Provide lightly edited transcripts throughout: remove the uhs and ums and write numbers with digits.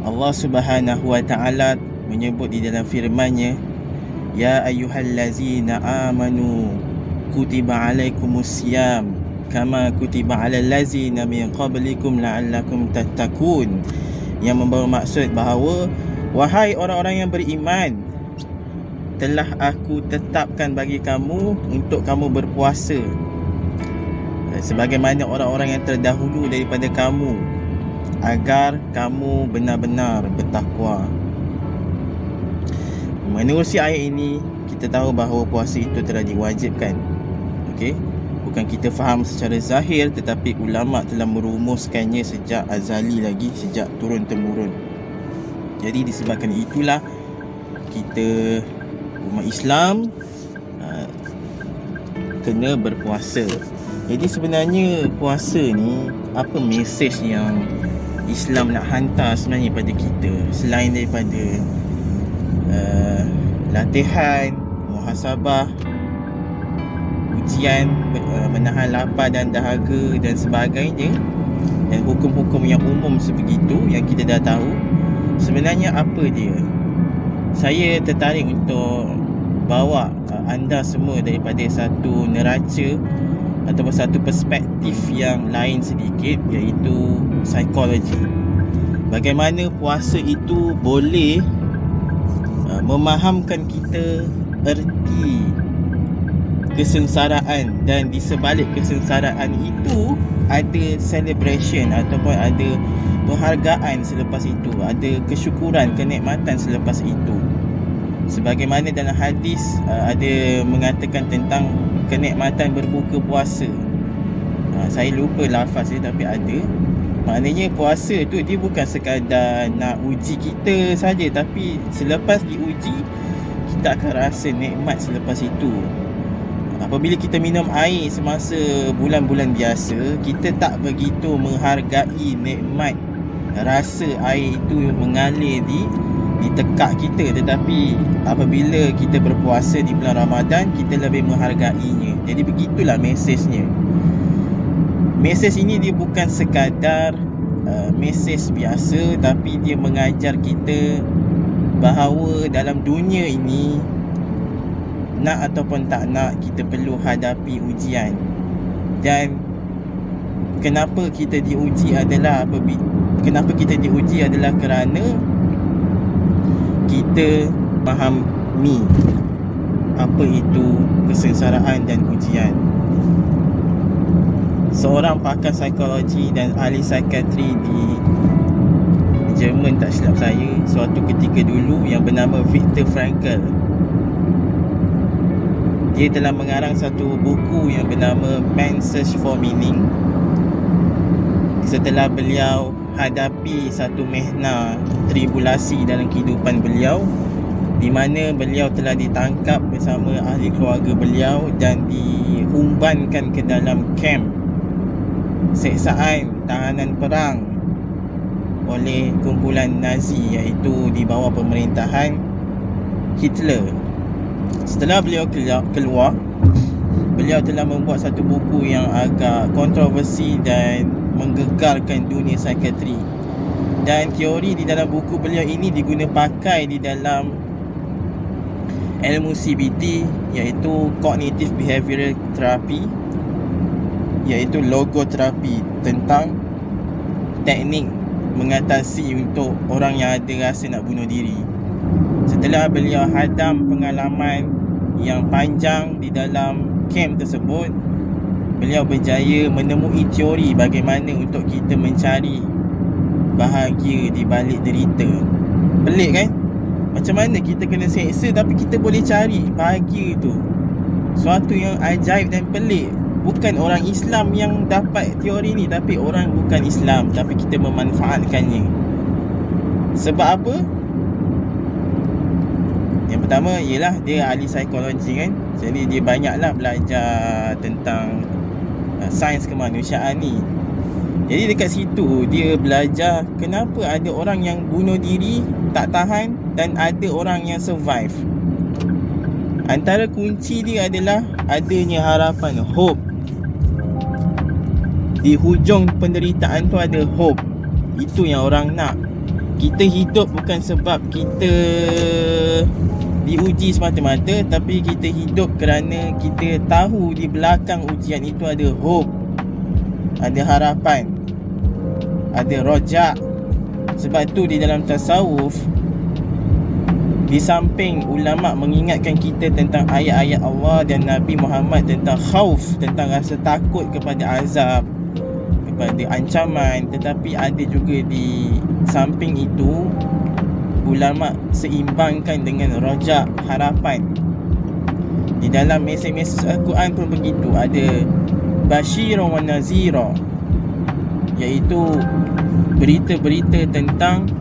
Allah Subhanahu wa taala menyebut di dalam firman-Nya, ya ayyuhallazina amanu kutiba alaikumusiyam kama kutiba alal ladzina min qablikum la'allakum tattaqun, yang membawa maksud bahawa wahai orang-orang yang beriman, telah aku tetapkan bagi kamu untuk kamu berpuasa sebagaimana orang-orang yang terdahulu daripada kamu, agar kamu benar-benar bertakwa. Menerusi ayat ini, kita tahu bahawa puasa itu telah diwajibkan. Okey, bukan kita faham secara zahir, tetapi ulama telah merumuskannya sejak azali lagi, sejak turun-temurun. Jadi disebabkan itulah kita umat Islam kena berpuasa. Jadi sebenarnya puasa ni, apa mesej yang Islam nak hantar sebenarnya pada kita, selain daripada latihan, muhasabah, ujian, menahan lapar dan dahaga dan sebagainya, dan hukum-hukum yang umum sebegitu yang kita dah tahu. Sebenarnya apa dia? Saya tertarik untuk bawa anda semua daripada satu neraca ataupun satu perspektif yang lain sedikit, iaitu psikologi. Bagaimana puasa itu boleh memahamkan kita erti kesengsaraan, dan di sebalik kesengsaraan itu ada celebration ataupun ada penghargaan selepas itu, ada kesyukuran, kenikmatan selepas itu. Sebagaimana dalam hadis ada mengatakan tentang kenikmatan berbuka puasa. Saya lupa lafaz dia, tapi ada. Maknanya puasa tu dia bukan sekadar nak uji kita saja, tapi selepas diuji, kita akan rasa nikmat selepas itu. Apabila kita minum air semasa bulan-bulan biasa, kita tak begitu menghargai nikmat rasa air itu mengalir di tekak kita. Tetapi apabila kita berpuasa di bulan Ramadan, kita lebih menghargainya. Jadi begitulah mesejnya. Mesej ini dia bukan sekadar mesej biasa, tapi dia mengajar kita bahawa dalam dunia ini, nak ataupun tak nak, kita perlu hadapi ujian. Dan kenapa kita diuji adalah kerana kita fahami apa itu kesengsaraan dan ujian. Seorang pakar psikologi dan ahli psikiatri di Jerman, tak silap saya, suatu ketika dulu, yang bernama Viktor Frankl, dia telah mengarang satu buku yang bernama Man's Search for Meaning. Setelah beliau hadapi satu mihna, tribulasi dalam kehidupan beliau, di mana beliau telah ditangkap bersama ahli keluarga beliau dan diumbankan ke dalam kamp seksaan tahanan perang oleh kumpulan Nazi, iaitu di bawah pemerintahan Hitler. Setelah beliau keluar, beliau telah membuat satu buku yang agak kontroversi dan menggegarkan dunia psikiatri. Dan teori di dalam buku beliau ini diguna pakai di dalam ilmu CBT, iaitu Cognitive Behavioral Therapy, iaitu logoterapi, tentang teknik mengatasi untuk orang yang ada rasa nak bunuh diri. Setelah beliau hadam pengalaman yang panjang di dalam kamp tersebut, beliau berjaya menemui teori bagaimana untuk kita mencari bahagia di balik derita. Pelik kan? Macam mana kita kena seksa tapi kita boleh cari bahagia tu. Suatu yang ajaib dan pelik. Bukan orang Islam yang dapat teori ni, tapi orang bukan Islam, tapi kita memanfaatkannya. Sebab apa? Yang pertama ialah dia ahli psikologi kan. Jadi dia banyaklah belajar tentang sains kemanusiaan ni. Jadi dekat situ dia belajar kenapa ada orang yang bunuh diri tak tahan dan ada orang yang survive. Antara kunci dia adalah adanya harapan, hope. Di hujung penderitaan tu ada hope. Itu yang orang nak. Kita hidup bukan sebab kita diuji semata-mata, tapi kita hidup kerana kita tahu di belakang ujian itu ada hope, ada harapan, ada rojak. Sebab tu di dalam tasawuf, di samping ulama mengingatkan kita tentang ayat-ayat Allah dan Nabi Muhammad tentang khauf, tentang rasa takut kepada azab, kepada ancaman, tetapi ada juga di samping itu ulama seimbangkan dengan rojak, harapan. Di dalam mesej-mesej Al-Quran pun begitu, ada basyiran wa nazira, iaitu berita-berita tentang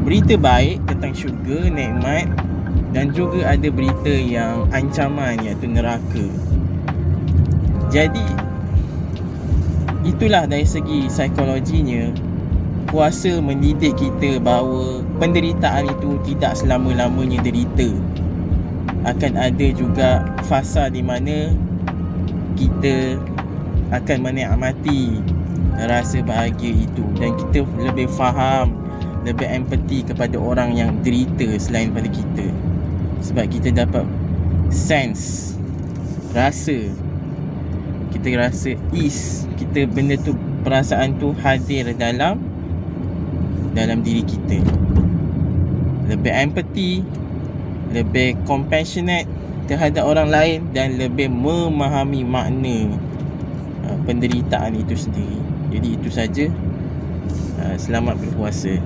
berita baik tentang syurga, nikmat, dan juga ada berita yang ancaman, iaitu neraka. Jadi itulah dari segi psikologinya, puasa mendidik kita bahawa penderitaan itu tidak selama-lamanya derita. Akan ada juga fasa di mana kita akan menikmati rasa bahagia itu, dan kita lebih faham, lebih empati kepada orang yang derita selain pada kita. Sebab kita dapat sense, rasa, kita rasa ease, kita benda tu, perasaan tu hadir dalam diri kita. Lebih empathy, lebih compassionate terhadap orang lain, dan lebih memahami makna penderitaan itu sendiri. Jadi itu saja. Selamat berpuasa.